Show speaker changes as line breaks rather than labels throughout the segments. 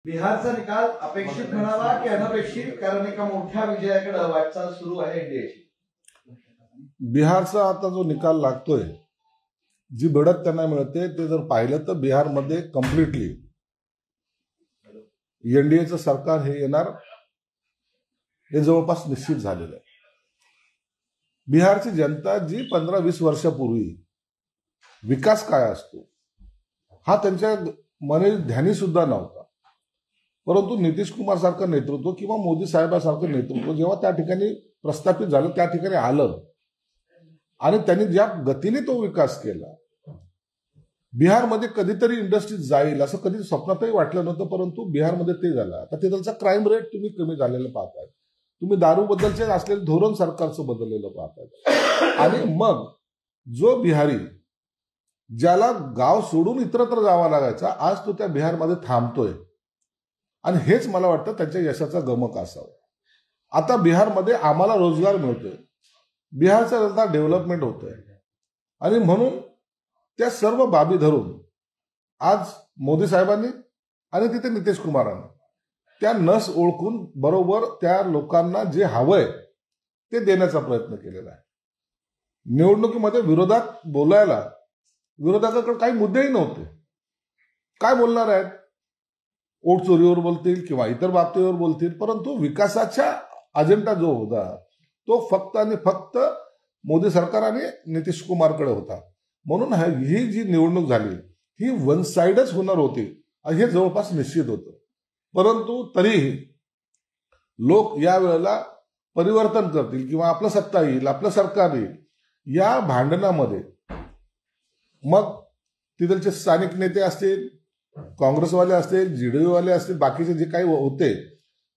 बिहारचा निकाल अपेक्षित म्हणावा की अनपेक्षित, कारण एका मोठ्या विजयाकडे वाटचाल सुरू आहे एनडीएची.
बिहारचा आता जो निकाल लागतोय, जी बढत त्यांना मिळते, ते जर पाहिलं तर बिहारमध्ये कम्प्लिटली एनडीएचं सरकार हे येणार हे जवळपास निश्चित झालेलं आहे. बिहारची जनता जी 15-20 वर्षापूर्वी विकास काय असतो हा त्यांच्या मने ध्यानी सुद्धा नव्हता, परंतु नितीश कुमार सारखं नेतृत्व किंवा मोदी साहेबांसारखं नेतृत्व जेव्हा त्या ठिकाणी प्रस्थापित झालं, त्या ठिकाणी आलं आणि त्यांनी ज्या गतीने तो विकास केला, बिहारमध्ये कधीतरी इंडस्ट्रीज जाईल असं कधी स्वप्नातही वाटलं नव्हतं, परंतु बिहारमध्ये ते झालं. आता तिथलचा क्राईम रेट तुम्ही कमी झालेलं पाहताय, तुम्ही दारूबद्दलचे असलेलं धोरण सरकारचं बदललेलं पाहताय, आणि मग जो बिहारी ज्याला गाव सोडून इतरत्र जावा लागायचा, आज तो त्या बिहारमध्ये थांबतोय, आणि हेच मला वाटतं त्यांच्या यशाचा गमक असावं. आता बिहारमध्ये आम्हाला रोजगार मिळतोय, बिहारचा रस्ता डेव्हलपमेंट होतोय, आणि म्हणून त्या सर्व बाबी धरून आज मोदी साहेबांनी आणि तिथे नितीश कुमारांनी त्या नस ओळखून बरोबर त्या लोकांना जे हवंय ते देण्याचा प्रयत्न केलेला आहे. निवडणुकीमध्ये विरोधात बोलायला विरोधकाकडे काही मुद्देही नव्हते. काय बोलणार आहेत? वोट चोरीवर बोलतील किंवा इतर बाबतीवर बोलतील, परंतु विकासाचा अजेंडा जो होता तो फक्त आणि फक्त मोदी सरकार आणि नितीश कुमारकडे होता. म्हणून ही जी निवडणूक झाली ही वन साइडच होणार होती हे जवळपास निश्चित होतं. परंतु तरीही लोक या वेळेला परिवर्तन करतील किंवा आपलं सत्ता येईल, आपलं सरकार येईल, या भांडणामध्ये मग तिथलचे स्थानिक नेते असतील, काँग्रेसवाले असतील, जेडीयूवाले असतील, बाकीचे जे काही होते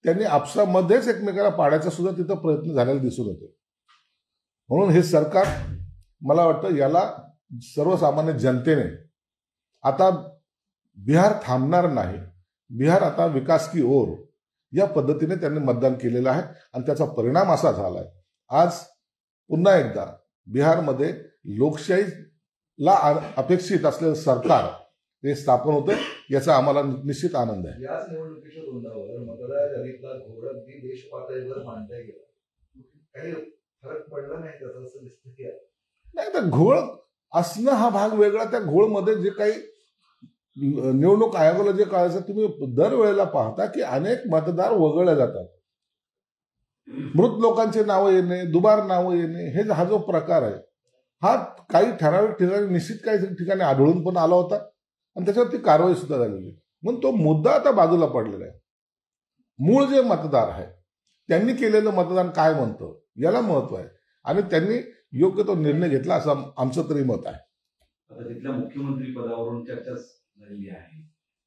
त्यांनी आपसामध्येच एकमेकाला पाडायचा सुद्धा तिथं प्रयत्न झालेला दिसून होते. म्हणून हे सरकार, मला वाटतं याला सर्वसामान्य जनतेने आता बिहार थांबणार नाही, बिहार आता विकास की ओर या पद्धतीने त्यांनी मतदान केलेलं आहे, आणि त्याचा परिणाम असा झालाय आज पुन्हा एकदा बिहारमध्ये लोकशाहीला अपेक्षित असलेलं सरकार हे स्थापन होतं, याचा आम्हाला निश्चित आनंद आहे.
याच निवडणुकीच्या तोंडावर मतदार यादीतला घोळ अगदी देश पातळीवर मांडला गेला, काही फरक पडला नाही त्याचा असं दिसतं?
नाही, तर घोळ असणं हा भाग वेगळा. त्या घोळमध्ये जे काही निवडणूक आयोगाला जे कळायचं, तुम्ही दरवेळेला पाहता की अनेक मतदार वगळले जातात, मृत लोकांचे नावं येणे, दुबार नावं येणे, हे हा जो प्रकार आहे हा काही ठराविक ठिकाणी निश्चित काही ठिकाणी आढळून पण आला होता, आणि त्याच्यावरती कारवाई सुद्धा झालेली. म्हणून तो मुद्दा आता बाजूला पडलेला आहे. मूळ जे मतदार आहे त्यांनी केलेलं मतदान काय म्हणतं याला महत्व आहे, आणि त्यांनी योग्य तो निर्णय घेतला असं आमचं तरी मत आहे.
आता तिथल्या मुख्यमंत्री पदावरून चर्चा झालेली आहे.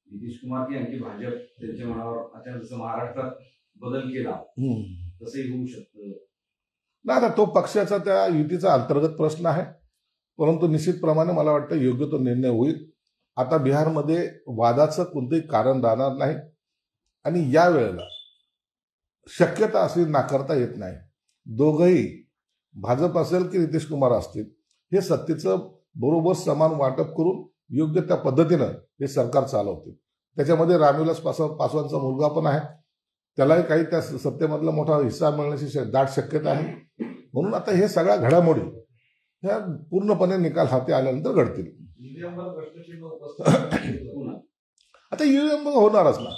नितीश कुमार की आणखी भाजप त्यांच्या मनावर आता जसं महाराष्ट्रात बदल केला तसंही होऊ शकतं.
नाही, आता तो पक्षाचा त्या युतीचा अंतर्गत प्रश्न आहे, परंतु निश्चितप्रमाणे मला वाटतं योग्य तो निर्णय होईल. आता बिहारमध्ये वादाचं कोणतंही कारण राहणार नाही, आणि या वेळेला शक्यता अशी नाकारता येत नाही. दोघंही, भाजप असेल की नितीश कुमार असतील, हे सत्तेचं बरोबर समान वाटप करून योग्य त्या पद्धतीनं हे सरकार चालवतील. त्याच्यामध्ये रामविलास पासवानचा मुलगा पण आहे, त्यालाही काही त्या सत्तेमधला मोठा हिस्सा मिळण्याची दाट शक्यता आहे. म्हणून आता हे सगळ्या घडामोडी ह्या पूर्णपणे निकाल हाती आल्यानंतर घडतील. आता ईव्हीएम होणारच ना,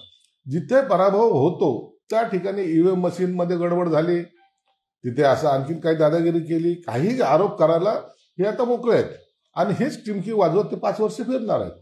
जिथे पराभव होतो त्या ठिकाणी ईव्हीएम मशीनमध्ये गडबड झाली, तिथे असं आणखीन काही दादागिरी केली, काही आरोप करायला हे आता मोकळे आहेत, आणि हेच टिमकी वाजवत ते 5 वर्ष फिरणार आहेत.